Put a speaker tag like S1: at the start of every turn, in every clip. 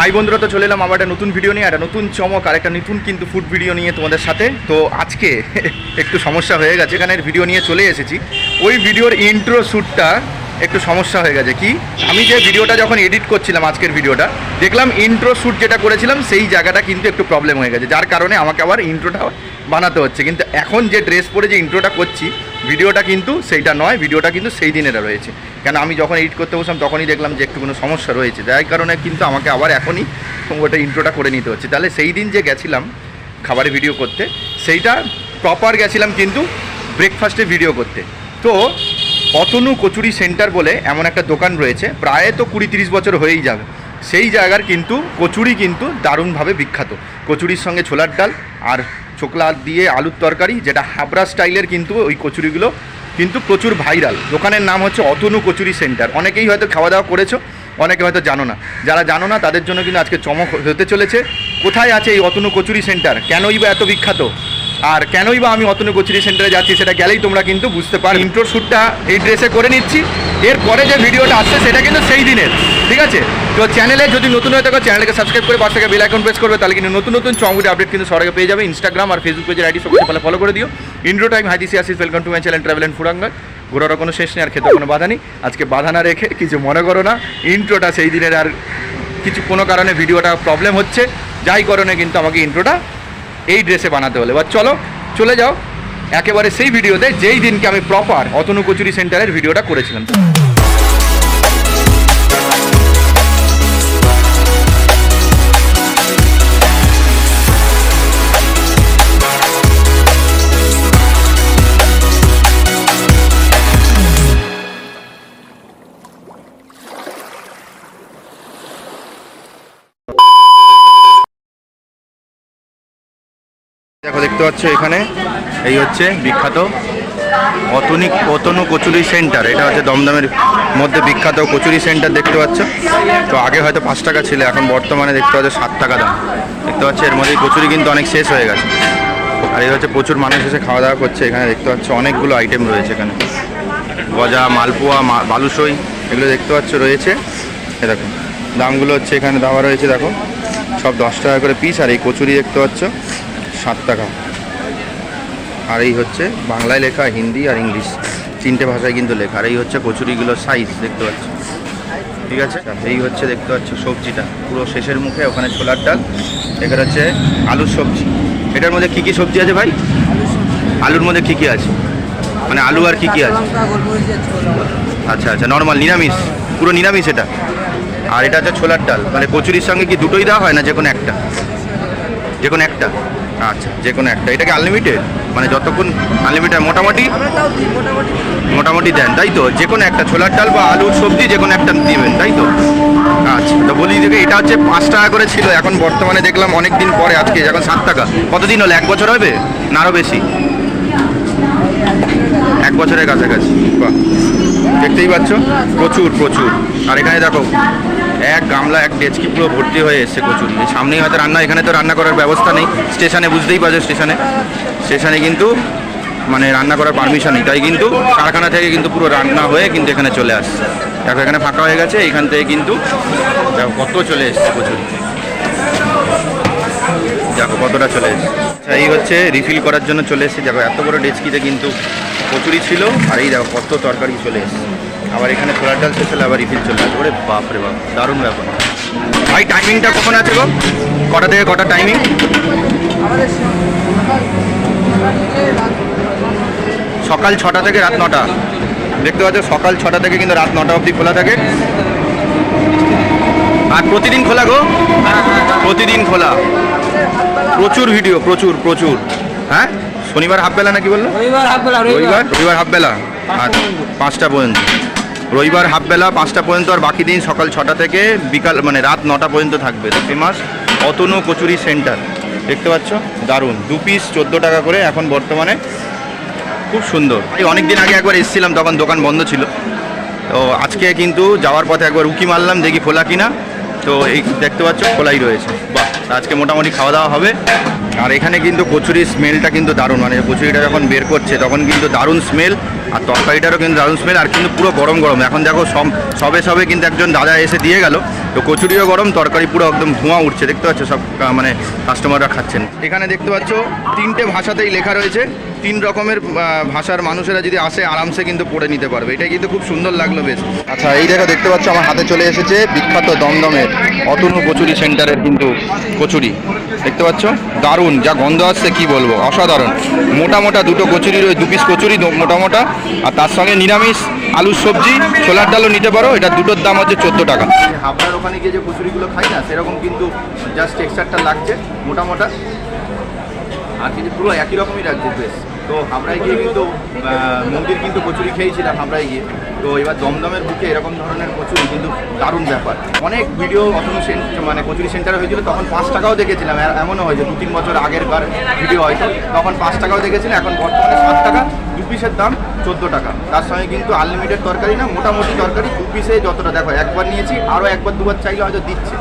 S1: High বন্ধুরা, তো চলে এলাম আবার একটা নতুন ভিডিও নিয়ে, একটা নতুন চমক আর একটা নতুন কিন্তু ফুড ভিডিও নিয়ে তোমাদের সাথে। তো আজকে একটু সমস্যা হয়ে গেছে, এখানে ভিডিও নিয়ে চলে এসেছি। ওই ভিডিওর ইন্ট্রো শ্যুটটা একটু সমস্যা হয়ে গেছে। কি, আমি যে ভিডিওটা যখন এডিট করছিলাম আজকের ভিডিওটা, দেখলাম ইন্ট্রো শ্যুট যেটা করেছিলাম সেই জায়গাটা কিন্তু একটু প্রবলেম হয়ে গেছে, যার কারণে আমাকে আবার ইন্ট্রোটা বানাতে হচ্ছে। কিন্তু এখন যে ড্রেস পরে যে ইন্ট্রোটা করছি, ভিডিওটা কিন্তু সেইটা নয়, ভিডিওটা কিন্তু সেই দিনেরা রয়েছে। কেন আমি যখন এডিট করতে বসলাম তখনই দেখলাম যে একটু কোনো সমস্যা রয়েছে, যার কারণে কিন্তু আমাকে আবার এখনই ওটা ইন্ট্রোটা করে নিতে হচ্ছে। তাহলে সেই দিন যে গেছিলাম খাবারের ভিডিও করতে, সেইটা প্রপার গেছিলাম কিন্তু ব্রেকফাস্টের ভিডিও করতে। তো অতনু কচুরি সেন্টার বলে এমন একটা দোকান রয়েছে, প্রায় তো 20-30 বছর হয়েই যাবে। সেই জায়গার কিন্তু কচুরি কিন্তু দারুণভাবে বিখ্যাত। কচুরির সঙ্গে ছোলার ডাল আর ছোকলা দিয়ে আলুর তরকারি, যেটা হাবড়া স্টাইলের, কিন্তু ওই কচুরিগুলো কিন্তু প্রচুর ভাইরাল। দোকানের নাম হচ্ছে অতনু কচুরি সেন্টার। অনেকেই হয়তো খাওয়া দাওয়া করেছো, অনেকে হয়তো জানো না। যারা জানো না তাদের জন্য কিন্তু আজকে চমক হতে চলেছে। কোথায় আছে এই অতনু কচুরি সেন্টার, কেনই বা এত বিখ্যাত, আর কেনই বা আমি অতনু কচুরি সেন্টারে যাচ্ছি, সেটা গেলেই তোমরা কিন্তু বুঝতে পারো। ইন্ট্রো শ্যুটটা এই ড্রেসে করে নিচ্ছি, এরপরে যে ভিডিওটা আসছে সেটা কিন্তু সেই দিনের, ঠিক আছে? তো চ্যানেলে যদি নতুন হয়ে থাকো, চ্যানেলকে সাবস্ক্রাইব করে পাশে বেল আইকন প্রেস করবে, তাহলে কিন্তু নতুন নতুন চমক আপডেট কিন্তু সবার আগে পেয়ে যাবে। ইনস্টাগ্রাম আর ফেসবুক পেজের আইডি সবচেয়ে ভালো ফলো করে দিও। ইন্ড্রো টাইম হাইদিসি আসিস, welcome to my channel travel and food আঙ্গার। ঘোরারও কোনো শেষ নেই আর খেতে কোনো বাধা নেই। আজকে বাধা না রেখে কিছু মনে করো না, ইন্ট্রোটা সেই দিনের, আর কিছু কোনো কারণে ভিডিওটা প্রবলেম হচ্ছে, যাই কারণে কিন্তু আমাকে ইন্ট্রোটা এই ড্রেসে বানাতে হলো। এবার চলো চলে যাও একেবারে সেই ভিডিওতে, যেই দিনকে আমি প্রপার অতনু কচুরি সেন্টারের ভিডিওটা করেছিলাম। দেখো, দেখতে পাচ্ছ এখানে এই হচ্ছে বিখ্যাত অতনু কচুরি সেন্টার। এটা হচ্ছে দমদমের মধ্যে বিখ্যাত কচুরি সেন্টার, দেখতে পাচ্ছ। তো আগে হয়তো 5 টাকা ছিল, এখন বর্তমানে দেখতে পাচ্ছ 7 টাকা দাম। দেখতে পাচ্ছ এর মধ্যে কচুরি কিন্তু অনেক শেষ হয়ে গেছে, আর এই হচ্ছে প্রচুর মানুষ এসে খাওয়া দাওয়া করছে। এখানে দেখতে পাচ্ছ অনেকগুলো আইটেম রয়েছে, এখানে গজা, মালপোয়া, বালুসই, এগুলো দেখতে পাচ্ছ রয়েছে। এ দেখো দামগুলো হচ্ছে এখানে দেওয়া রয়েছে, দেখো সব 10 টাকা করে পিস। আর এই কচুরি দেখতে পাচ্ছ 7 টাকা। আর এই হচ্ছে বাংলায় লেখা, হিন্দি আর ইংলিশ 3টে ভাষায় কিন্তু লেখা। আর এই হচ্ছে কচুরিগুলোর সাইজ, দেখতে পাচ্ছ, ঠিক আছে? এই হচ্ছে দেখতে পাচ্ছ সবজিটা পুরো শেষের মুখে, ওখানে ছোলার ডাল, এখানে হচ্ছে আলুর সবজি। এটার মধ্যে কী কী সবজি আছে ভাই? আলুর মধ্যে কী কী আছে, মানে আলু আর কী কী আছে? আচ্ছা আচ্ছা, নর্মাল নিরামিষ, পুরো নিরামিষ এটা। আর এটা হচ্ছে ছোলার ডাল, মানে কচুরির সঙ্গে কি দুটোই দেওয়া হয় না যে কোনো একটা? যে কোনো একটা, আচ্ছা যে কোনো একটা। এটাকে আনলিমিটেড, মানে যতক্ষণ আনলিমিটেড মোটামুটি দেন, তাই তো? যে কোনো একটা ছোলার ডাল বা আলুর সবজি যে কোনো একটা দিবেন, তাই তো? আচ্ছা, তো বলি দেখে এটা হচ্ছে 5 টাকা করে ছিল, এখন বর্তমানে দেখলাম অনেক দিন পরে আজকে এখন 7 টাকা। কতদিন হলো, 1 বছর হবে না আরও বেশি? 1 বছরের কাছাকাছি। বাহ, দেখতেই পাচ্ছ প্রচুর প্রচুর। আর এখানে দেখো এক গামলা, এক ডেচকি পুরো ভর্তি হয়ে এসছে কচুরি। সামনেই হয়তো রান্না, এখানে তো রান্না করার ব্যবস্থা নেই স্টেশনে, বুঝতেই পারছো। স্টেশনে কিন্তু মানে রান্না করার পারমিশন নেই, তাই কিন্তু কারখানা থেকে কিন্তু পুরো রান্না হয়ে কিন্তু এখানে চলে আসছে। দেখো এখানে ফাঁকা হয়ে গেছে, এখান থেকে কিন্তু দেখো কত চলে এসছে কচুরি, দেখো কতটা চলে এসছে। এই হচ্ছে রিফিল করার জন্য চলে এসছে। দেখো এত বড় ডেচকিতে কিন্তু কচুরি ছিল, আর এই দেখো কত তরকারি চলে এসছে। আবার এখানে ছোলার ডাল শেষ হলে আবার রিফিল চলে আসবে। ওরে বাপরে বাপ, দারুণ ব্যাপার। ভাই টাইমিংটা কখন আছে গো, কটা থেকে কটা টাইমিং? সকাল 6টা থেকে রাত 9টা। দেখতে পাচ্ছ সকাল 6টা থেকে কিন্তু রাত 9টা অবধি খোলা থাকে। আর প্রতিদিন খোলা গো, প্রতিদিন খোলা, প্রচুর ভিডিও, প্রচুর প্রচুর। হ্যাঁ, শনিবার হাফবেলা নাকি বললো? রবিবার হাফবেলা, আর 5টা পর্যন্ত। রবিবার হাফবেলা 5টা পর্যন্ত, আর বাকি দিন সকাল 6টা থেকে বিকাল মানে রাত 9টা পর্যন্ত থাকবে। ফেমাস অতনু কচুরি সেন্টার, দেখতে পাচ্ছ দারুণ। 2 পিস 14 টাকা করে এখন বর্তমানে, খুব সুন্দর। এই অনেক দিন আগে একবার এসেছিলাম, তখন দোকান বন্ধ ছিল। তো আজকে কিন্তু যাওয়ার পথে একবার উকি মারলাম, দেখি খোলা কিনা। তো এই দেখতে পাচ্ছ খোলাই রয়েছে। বাহ, আজকে মোটামুটি খাওয়া দাওয়া হবে। আর এখানে কিন্তু কচুরির স্মেলটা কিন্তু দারুণ, মানে কচুরিটা যখন বের করছে তখন কিন্তু দারুণ স্মেল। আর তরকারিটারও কিন্তু দারুণ স্মেল, আর কিন্তু পুরো গরম গরম। এখন দেখো সবে সবে কিন্তু একজন দাদা এসে দিয়ে গেল, তো কচুরিও গরম, তরকারি পুরো একদম ধোঁয়া উঠছে, দেখতে পাচ্ছ সব মানে কাস্টমাররা খাচ্ছেন। এখানে দেখতে পাচ্ছ 3টে ভাষাতেই লেখা রয়েছে, 3 রকমের ভাষার মানুষেরা যদি আসে আরামসে কিন্তু পড়ে নিতে পারবে। এটা কিন্তু খুব সুন্দর লাগলো বেশ। আচ্ছা এই দেখো, দেখতে পাচ্ছ আমার হাতে চলে এসেছে বিখ্যাত দমদমের অতনু কচুরি সেন্টারের কিন্তু কচুরি, দেখতে পাচ্ছ দারুণ, যা গন্ধ আসছে কি বলবো, অসাধারণ। মোটা মোটা দুটো কচুরি, 2 পিস কচুরি মোটা মোটা, আর তার সঙ্গে নিরামিষ আলুর সবজি, ছোলার ডালও নিতে পারো। এটা দুটোর দাম হচ্ছে 14 টাকা। হাবড়ার ওখানে গিয়ে যে কচুরিগুলো খাই না, সেরকম কিন্তু জাস্ট টেক্সচারটা লাগছে মোটা মোটা, আর কিন্তু পুরো একই রকমই লাগছে বেশ। তো হাবড়ায় গিয়ে কিন্তু মন্দির কিন্তু কচুরি খেয়েছিলাম হাবড়ায় গিয়ে, তো এবার দমদমের বুকে এরকম ধরনের কচুরি কিন্তু দারুণ ব্যাপার। অনেক ভিডিও অতনু মানে কচুরি সেন্টারে হয়েছিল, তখন 5 টাকাও দেখেছিলাম, এমনও হয়েছে 2-3 বছর আগের ভিডিও হয়তো, তখন 5 টাকাও দেখেছিলাম। এখন বর্তমানে 7 টাকা, 2 পিসের দাম 14 টাকা। তার সঙ্গে কিন্তু আনলিমিটেড তরকারি না, মোটামুটি তরকারি 2 পিসে যতটা, দেখো একবার নিয়েছি, আরও একবার দুবার চাইলে হয়তো দিচ্ছে,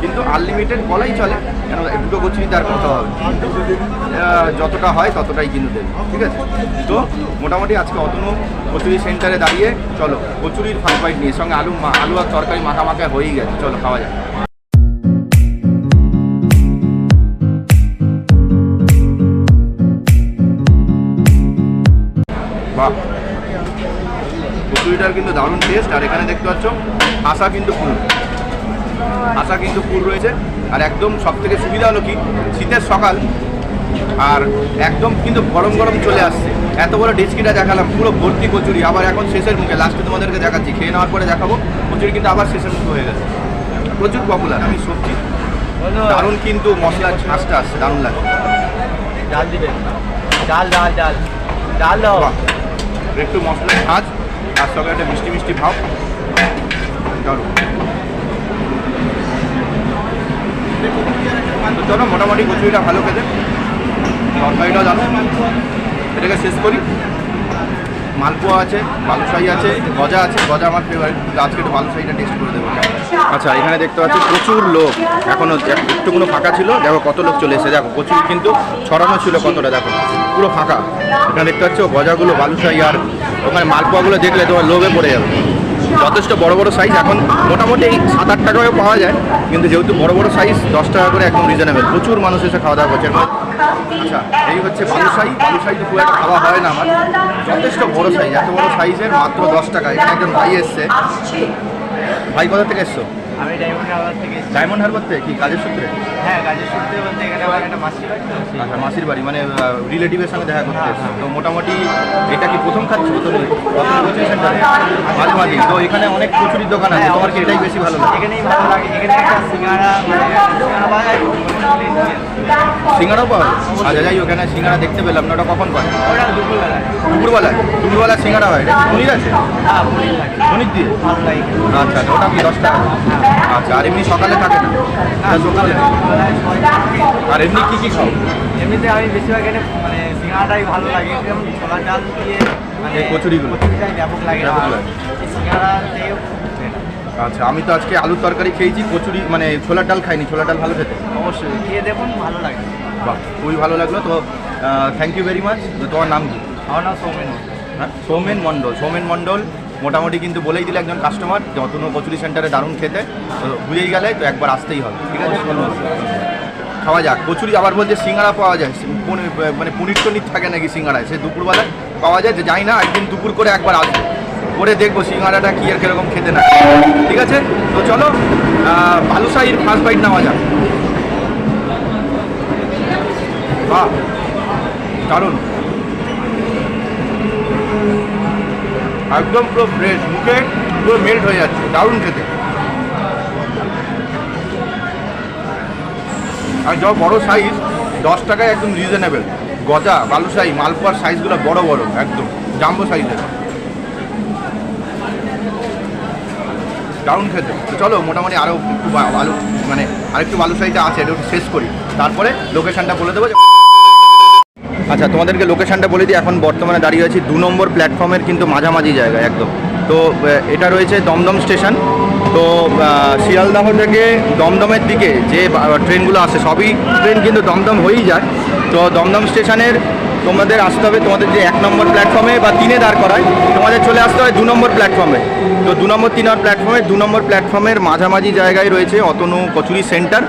S1: কিন্তু আনলিমিটেড বলাই চলে, কেন দুটো কচুরিতে আর করতে হবে, কিন্তু যতটা হয় ততটাই কিন্তু দেবে, ঠিক আছে। তো মোটামুটি আজকে অতনু কচুরি সেন্টারে দাঁড়িয়ে চলো কচুরির ফার্স্ট বাইট নিয়ে, সঙ্গে আলু আর তরকারি মাখা মাখা হয়েই গেছে, চলো খাওয়া যাক। বাহ, কচুরিটার কিন্তু দারুণ টেস্ট। আর এখানে দেখতে পাচ্ছ আশা কিন্তু ফুল রয়েছে। আর একদম সব থেকে সুবিধা হলো কি, শীতের সকাল আর একদম কিন্তু গরম গরম চলে আসছে। এত বড় ডেচকিটা দেখালাম, পুরো ভর্তি কচুরি, আবার এখন শেষের মুখে, লাস্টে তোমাদেরকে দেখাচ্ছি, খেয়ে নেওয়ার পরে দেখাবো। কচুরি কিন্তু আবার শেষের মুখে হয়ে গেছে, প্রচুর পপুলার। আমি সবজি দারুণ, কিন্তু মশলার ঝাঁসটা আসছে, দারুণ লাগে।
S2: ডাল দিবেন, ডাল ডাল ডাল ডাল দাও,
S1: একটু মশলার ঝাঁজ, তার সঙ্গে একটা মিষ্টি মিষ্টি ভাব, দারুণ। তো চলো মোটামুটি কচুরিটা ভালো খেতে, তরকারিটাও জানো। এটাকে শেষ করি। মালপোয়া আছে, বালুশাহী আছে, গজা আছে। গজা আমার ফেভারিট, আজকে একটু বালুশাহীটা টেস্ট করে দেবো। আচ্ছা এখানে দেখতে পাচ্ছি প্রচুর লোক, এখনও একটুকুনো ফাঁকা ছিল, দেখো কত লোক চলে এসেছে, দেখো কচুরি কিন্তু ছড়ানো ছিল কতটা, দেখো পুরো ফাঁকা। এখানে দেখতে পাচ্ছ গজাগুলো, বালুশাহী আর ওখানে মালপোয়াগুলো দেখলে তোমার লোভে পড়ে যাবে। যথেষ্ট বড় বড় সাইজ, এখন মোটামুটি 7-8 টাকায়ও পাওয়া যায়, কিন্তু যেহেতু বড় বড় সাইজ 10 টাকা করে একদম রিজনেবল, প্রচুর মানুষ এসে খাওয়া দাওয়া করছে। আচ্ছা এই হচ্ছে বালুশাহী। বালুশাহী তো খুব একটা খাওয়া হয় না আমার, যথেষ্ট বড় সাইজ, এত বড় সাইজের মাত্র 10 টাকা। এখানে একজন ভাই এসছে। ভাই কোথা থেকে এসছো?
S2: আমি ডায়মন্ড হারবার থেকে এসেছি।
S1: ডায়মন্ড হারবার থেকে? কি কাজের সূত্রে?
S2: হ্যাঁ কাজের সূত্রে বলতে এখানে আমার একটা মাসির বাড়ি তো,
S1: আচ্ছা মাসির বাড়ি, মানে রিলেটিভের সঙ্গে দেখা করতে এসছো। তো মোটামুটি এটা কি প্রথম খাচ্ছো তো কচুরি সেন্টারে? মাঝে মাঝে তো এখানে অনেক কচুরির দোকান আছে, তোমার কি এটাই বেশি ভালো লাগে?
S2: এখানেই ভালো লাগে। এখানে একটা সিঙ্গাড়া, মানে সিঙ্গাড়া পাওয়া যায়,
S1: সিঙ্গাড়াও পাওয়া যায়? আচ্ছা যাই, ওখানে সিঙ্গাড়া দেখতে পেলাম না, ওটা কখন পায়?
S2: ওটা দুপুরবেলায়।
S1: দুপুরবেলা সিঙ্গাড়া হয়? এটা পনির আছে?
S2: হ্যাঁ পনির থাকে,
S1: পনির দিয়ে?
S2: ভালো লাগে।
S1: আচ্ছা আচ্ছা, ওটা কি 10 টাকা? আচ্ছা, আর এমনি সকালে থাকে না? সকালে। আর এমনি কি খাও?
S2: এমনিতে আমি বেশিরভাগ এখানে মানে সিঙ্গাড়াটাই ভালো লাগে, যেমন ছোলার ডাল দিয়ে মানে
S1: এই কচুরিগুলো?
S2: কচুরিটাই ব্যাপক লাগে।
S1: ব্যাপক লাগে।
S2: এই সিঙ্গাড়া থেকেও
S1: আচ্ছা, আমি তো আজকে আলুর তরকারি খেয়েছি, কচুরি মানে ছোলার ডাল খাইনি। ছোলার ডাল ভালো খেতে?
S2: অবশ্যই খেয়ে দেখুন, ভালো লাগে।
S1: বাহ, খুবই ভালো লাগলো। তো থ্যাংক ইউ ভেরি মাচ। তো তোমার নাম কি?
S2: আমার নাম সৌমেন।
S1: হ্যাঁ, সৌমেন মণ্ডল। মোটামুটি কিন্তু বলেই দিলে একজন কাস্টমার যে অতনু কচুরি সেন্টারে দারুণ খেতে, তো বুঝেই গেলে তো একবার আসতেই হবে, ঠিক আছে? খাওয়া যাক কচুরি। আবার বলছে সিঙ্গাড়া পাওয়া যায়, মানে পনির টনির থাকে নাকি সিঙ্গাড়ায়, সে দুপুরবেলায় পাওয়া যায়, যে যাই না, একদিন দুপুর করে একবার আসবো, করে দেখবো সিঙ্গাড়াটা কী আর কীরকম খেতে না, ঠিক আছে? তো চলো বালুশাহীর ফার্স্ট বাইট নেওয়া যাক। বাহ, দারুণ, একদম পুরো ফ্রেশ, মুখে পুরো মেল্ট হয়ে যাচ্ছে, দারুণ খেতে। আর যা বড় সাইজ, 10 টাকায় একদম রিজনেবল। গজা, বালুশাহী, মালপোয়ার সাইজগুলো বড় বড়, একদম জাম্বো সাইজের, দারুণ খেতে। তো চলো মোটামুটি আরও একটু আলু মানে আরেকটু বালুশাহীটা আছে, এটা একটু শেষ করি, তারপরে লোকেশানটা বলে দেবো। আচ্ছা তোমাদেরকে লোকেশানটা বলে দিই। এখন বর্তমানে দাঁড়িয়ে আছি 2 নম্বর প্ল্যাটফর্মের কিন্তু মাঝামাঝি জায়গায় একদম। তো এটা রয়েছে দমদম স্টেশন। তো শিয়ালদাহ থেকে দমদমের দিকে যে ট্রেনগুলো আসে, সবই ট্রেন কিন্তু দমদম হয়েই যায়। তো দমদম স্টেশনের তোমাদের আসতে হবে তোমাদের যে 1 নম্বর প্ল্যাটফর্মে বা 3-এ দাঁড় করায়, তোমাদের চলে আসতে হয় 2 নম্বর প্ল্যাটফর্মে। তো 2 নম্বর 3 নম্বর প্ল্যাটফর্মে 2 নম্বর প্ল্যাটফর্মের মাঝামাঝি জায়গায় রয়েছে অতনু কচুরি সেন্টার।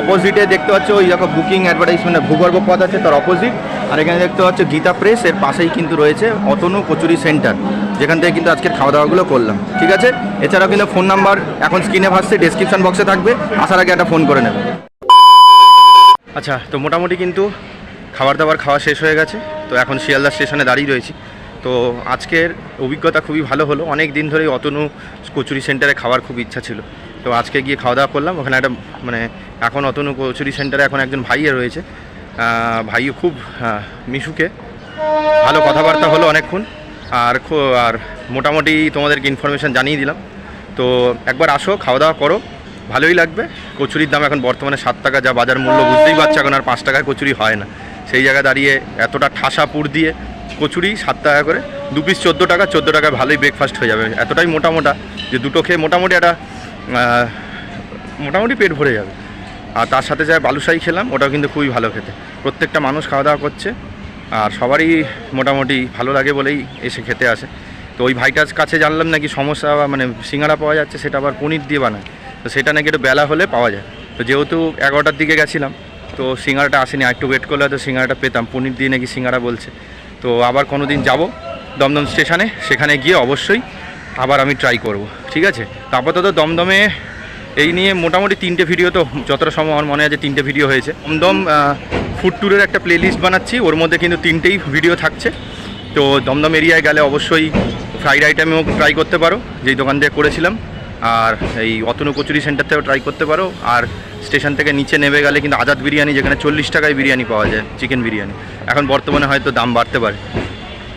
S1: অপোজিটে দেখতে পাচ্ছ ওই দেখো বুকিং অ্যাডভার্টাইজমেন্ট ভূগর্ভ পথ আছে তার অপোজিট। আর এখানে দেখতে পাচ্ছ গীতা প্রেস, এর পাশেই কিন্তু রয়েছে অতনু কচুরি সেন্টার, যেখান থেকে কিন্তু আজকের খাওয়া দাওয়াগুলো করলাম। ঠিক আছে, এছাড়াও কিন্তু ফোন নাম্বার এখন স্ক্রিনে ভাসছে, ডেসক্রিপশন বক্সে থাকবে, আসার আগে একটা ফোন করে নেবে। আচ্ছা, তো মোটামুটি কিন্তু খাবার দাবার খাওয়া শেষ হয়ে গেছে। তো এখন শিয়ালদা স্টেশনে দাঁড়িয়ে রয়েছি। তো আজকের অভিজ্ঞতা খুবই ভালো হলো। অনেক দিন ধরেই অতনু কচুরি সেন্টারে খাওয়ার খুব ইচ্ছা ছিল। তো আজকে গিয়ে খাওয়া দাওয়া করলাম। ওখানে একটা মানে এখন অতনু কচুরি সেন্টারে এখন একজন ভাইয়ে রয়েছে, ভাইও খুব মিশুকে ভালো কথাবার্তা হলো অনেকক্ষণ। আর মোটামুটি তোমাদেরকে ইনফরমেশান জানিয়ে দিলাম। তো একবার আসো, খাওয়া দাওয়া করো, ভালোই লাগবে। কচুরির দাম এখন বর্তমানে 7 টাকা, যা বাজার মূল্য বুঝতেই পারছো, এখন আর 5 টাকায় কচুরি হয় না। সেই জায়গায় দাঁড়িয়ে এতটা ঠাসা পুর দিয়ে কচুরি 7 টাকা করে, 2 পিস 14 টাকা, 14 টাকায় ভালোই ব্রেকফাস্ট হয়ে যাবে। এতটাই মোটা যে দুটো খেয়ে মোটামুটি একটা মোটামুটি পেট ভরে যাবে। আর তার সাথে যা বালুশাহী খেলাম, ওটাও কিন্তু খুবই ভালো খেতে। প্রত্যেকটা মানুষ খাওয়া দাওয়া করছে আর সবারই মোটামুটি ভালো লাগে বলেই এসে খেতে আসে। তো ওই ভাইটার কাছে জানলাম নাকি সমস্যা মানে সিঙ্গাড়া পাওয়া যাচ্ছে, সেটা আবার পনির দিয়ে বানায়। তো সেটা নাকি একটু বেলা হলে পাওয়া যায়। তো যেহেতু 11টার দিকে গেছিলাম, তো সিঙ্গাড়াটা আসেনি, আর একটু ওয়েট করলে হয়তো সিঙ্গাড়াটা পেতাম। পনির দিয়ে নাকি সিঙ্গাড়া বলছে। তো আবার কোনো দিন যাবো দমদম স্টেশনে, সেখানে গিয়ে অবশ্যই আবার আমি ট্রাই করব। ঠিক আছে, তো আপাতত দমদমে এই নিয়ে মোটামুটি 3টে ভিডিও, তো যতটা সম্ভব আমার মনে আছে 3টে ভিডিও হয়েছে। দমদম ফুড ট্যুরের একটা প্লেলিস্ট বানাচ্ছি, ওর মধ্যে কিন্তু 3টেই ভিডিও থাকছে। তো দমদম এরিয়ায় গেলে অবশ্যই ফ্রাইড আইটেমেও ট্রাই করতে পারো, যেই দোকান থেকে করেছিলাম। আর এই অতনু কচুরি সেন্টার থেকেও ট্রাই করতে পারো। আর স্টেশন থেকে নিচে নেমে গেলে কিন্তু আজাদ বিরিয়ানি, যেখানে 40 টাকায় বিরিয়ানি পাওয়া যায়, চিকেন বিরিয়ানি। এখন বর্তমানে হয়তো দাম বাড়তে পারে,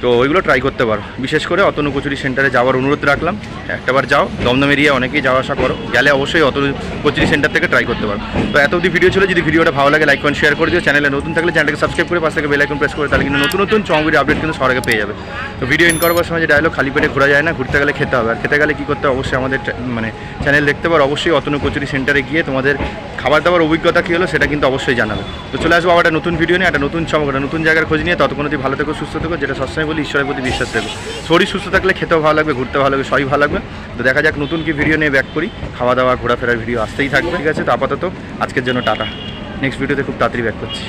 S1: তো ওইগুলো ট্রাই করতে পারো। বিশেষ করে অতনু কচুরি সেন্টারে যাওয়ার অনুরোধ রাখলাম। একটাবার যাও, দমদম এরিয়া অনেকেই যাওয়া আসা করো, গেলে অবশ্যই অতনু কচুরি সেন্টার থেকে ট্রাই করতে পারো। তো এত অবধি ভিডিও ছিল। যদি ভিডিওটা ভালো লাগে লাইক কমেন্ট শেয়ার করে দিও। চ্যানেলে নতুন থাকলে চ্যানেলকে সাবস্ক্রাইব করে পাশ থেকে বেল আইকন প্রেস করে, তাহলে কিন্তু নতুন নতুন চমকগুলি আপডেট কিন্তু সবার আগে পেয়ে যাবে। তো ভিডিও ইন করবার সময় যে ডায়লগ, খালি পেটে ঘোরা যায় না, ঘুরতে গেলে খেতে হবে। আর খেতে গেলে কী করতে হবে, অবশ্যই আমাদের মানে চ্যানেল দেখতে পারো। অবশ্যই অতনু কচুরি সেন্টারে গিয়ে তোমাদের খাবার দাবার অভিজ্ঞতা কী হলো সেটা কিন্তু অবশ্যই জানাবে। তো চলে আসবো আবার একটা নতুন ভিডিও নিয়ে, একটা নতুন চমক, একটা নতুন জায়গার খোঁজ নিয়ে। ততক্ষণ অবধি ভালো থেকো, সুস্থ থেকো। যেটা সবসময় বলি, ঈশ্বরের প্রতি বিশ্বাস থেকো। শরীর সুস্থ থাকলে খেতেও ভালো লাগবে, ঘুরতে ভালো লাগবে, সবই ভালো লাগবে। তো দেখা যাক নতুন কি ভিডিও নিয়ে ব্যাক করি। খাওয়া দাওয়া ঘোরাফেরার ভিডিও আসতেই থাকবে। ঠিক আছে, তো আপাতত আজকের জন্য টাটা। নেক্সট ভিডিওতে খুব তাড়াতাড়ি ব্যাক করছি।